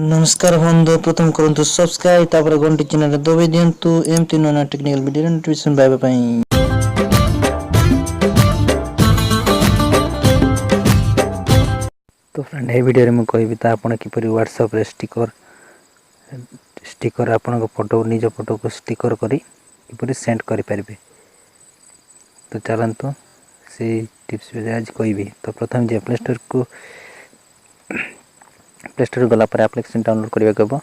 नमस्कार बंधु प्रथम करंतु सब्सक्राइब तापर घंटी चिन्ह दबाई दिंतु एमती नया टेक्निकल वीडियो नोटिफिकेशन पाइबा पई। तो फ्रेंड ए वीडियो रे मैं कहबी ता आपण किपरि व्हाट्सएप रे स्टिकर आपण फोटो निज फोटो को स्टिकर करी किपरि सेंड करि परिबे। तो चलंतु से टिप्स पे आज कहबी। तो प्रथम जे प्ले स्टोर गला पर एप्लिकेशन डाउनलोड करबा के बो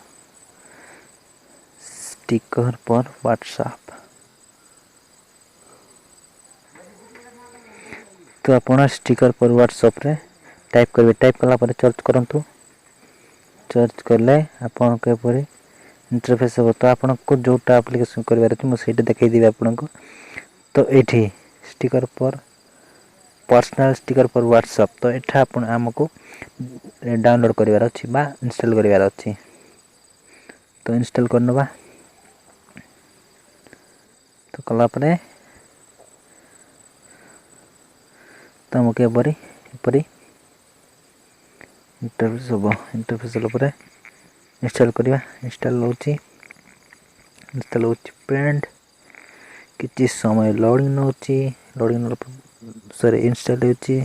स्टिकर पर व्हाट्सएप। तो आपण स्टिकर पर व्हाट्सएप रे टाइप करेंगे। टाइप कला पर सर्च करंतु। सर्च करले आपन के परे इंटरफेस हो। तो आपन को जोटा एप्लिकेशन करबार अछि मो सेटा देखाई देबे आपन को। तो एठी स्टिकर पर पर्सनल स्टिकर पर व्हाट्सएप। तो एठा आपन हमको डाउनलोड करबार अछि बा इंस्टॉल करबार अछि। तो इंस्टॉल करनबा। तो कला परे तो हमके परी इंटरफेस हो। इंटरफेस पर इंस्टॉल करवा। इंस्टॉल फ्रेंड किछि समय लोडिंग लोडिंग सॉरी इंस्टॉल होची।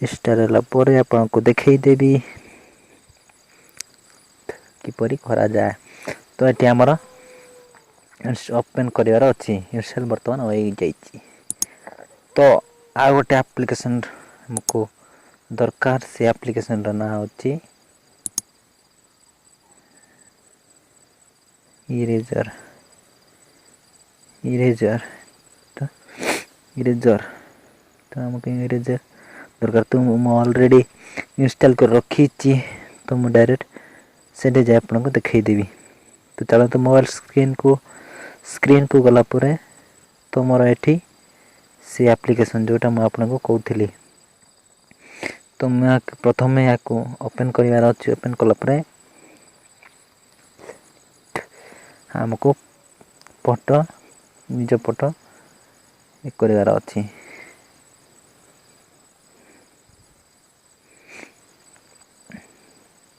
इंस्टॉल होला पर आपन को देखाई देबी किपरि करा जाए। तो एटी हमर ओपन करिवार अछि। इंस्टॉल वर्तमान होई जाईची। तो आ गोटे एप्लिकेशन हमको दरकार। से एप्लिकेशन रा नाम होची इरेजर। तो हमको इरेजर दरकार। तो मैं ऑलरेडी इंस्टॉल कर रखी छी। तो मैं डायरेक्ट सेडे जाय आपन को देखाई देबी। तो चलो तो मोबाइल स्क्रीन को गला परे तो मोर एठी से एप्लिकेशन जोटा मैं आपन को कहूथिली। तो मैं प्रथम या को ओपन करिवार अछि। ओपन कला परे हमको फोटो निज फोटो एक करिवार अछि।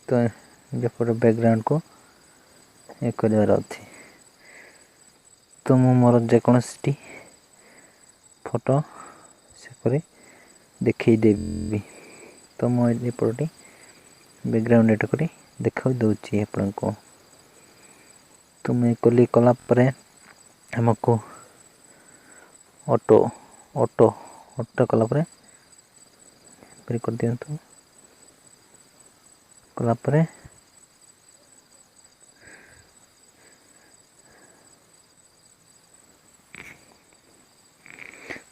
तो निज फोटो बैकग्राउंड को एक करिवार अछि। तो मु मोर जे कोनोसी फोटो से परे देखै देबी। तो मो ए फोटोटी बैकग्राउंड एटा करी देखा दउची आपन को। तो मैं कली कला परे हमको ऑटो कला परे कर दियंतु। कला परे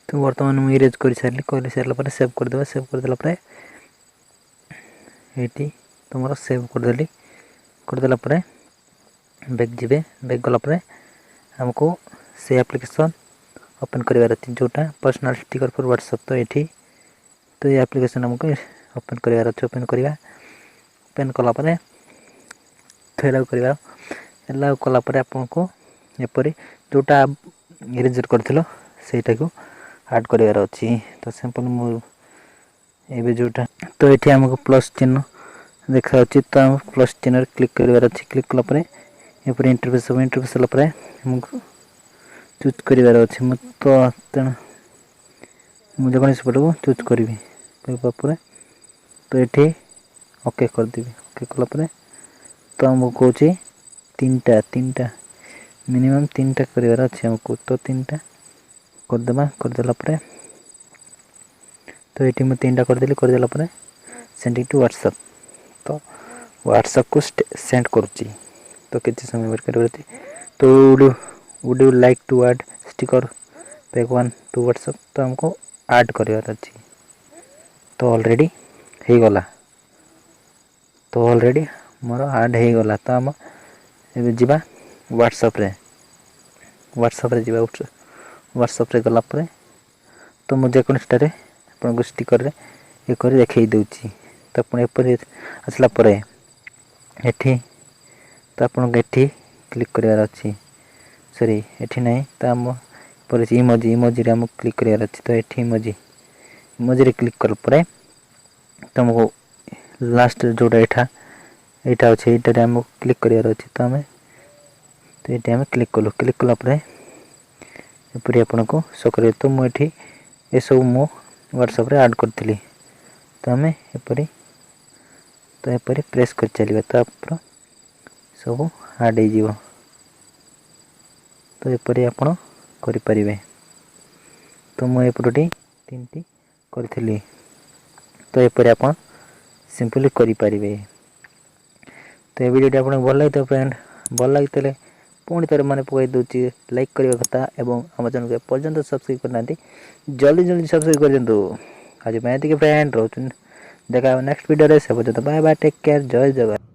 तो वर्तमान मैं इरेज कर सारला पर सेव कर देबा। सेव कर देला पर एटी तुमरो सेव कर देला पर बैक जिबे। बैक गला पर हमको से एप्लिकेशन ओपन करिवार अछि जोटा पर्सनल स्टिकर पर व्हाट्सएप। तो एठी तो ये एप्लिकेशन हमको ओपन करिवार अछि। ओपन करिवा। ओपन कला पर फेलाउ करिवा। एलाउ कला पर आपन को एपरि जोटा इरेज करथिलो सेटा को ऐड करिवार अछि। तो सिंपल मो एबे जोटा तो एठी हमको प्लस चिन्ह देखा अछि। तो हम प्लस चिन्ह क्लिक करिवार अछि। क्लिक कला पर एपर इंटरफेस हो। इंटरफेस होला पर हमको चूज करिवार अछि। मु तो तेन मु जे कोनोसी फोटो को चूज करबी। करबा पर तो एठी ओके कर देबी। ओके कला पर तो हमको कहूची तीनटा मिनिमम तीनटा करिवार अछि हमको। तो तीनटा कर देबा। कर देला पर तो एठी मैं तीनटा कर देला पर सेंडिंग टू व्हाट्सएप। तो व्हाट्सएप को सेंड करूची। तो किछि समय वेट करबा। तो would you like to add sticker pack 1 to WhatsApp। तो हमको ऐड करिवार अछि। तो ऑलरेडी हे गला। तो ऑलरेडी मोर ऐड हे गला। तो हम एबे जिबा WhatsApp रे। WhatsApp रे जिबा। WhatsApp रे गला पर तो मु जे कोन स्टारे अपन को स्टिकर रे ए करी देखाई दउची। तो अपन एपर असला पर एठी तो अपन एठी क्लिक करिवार अछि। सॉरी एठी नै तो हम पर इमोजी रे हम क्लिक करिवार अछि। तो एठी इमोजी रे क्लिक कर पर तुमको लास्ट जोटा एठा यहाँ अच्छे यहाँ आम क्लिक करार अच्छे तो आम तो ये आम क्लिक कलु क्लिक कलापर एपरी आपन को शो कर तो मुझे ये सब मो व्हाट्सएप ऐड करी तो आम एपरी तो एपरी प्रेस कर चलिए तापर सब ऐड हो तो एपरी आपन करें तो मुझे एपटी 3टी करी तो एपरी आप सिंपली करें तो ये वीडियो आपको भल लगे फ्रेंड भल लगी पुणी थे मैंने पकई दूसरी लाइक करने कथा और आम चैनल को पर्यटन सब्सक्राइब करना जल्दी जल्दी सब्सक्राइब कर दिंतु आज मैं फ्रेंड रोच देखा नेक्स्ट वीडियो से बाय बाय टेक केयर जय जगन्नाथ।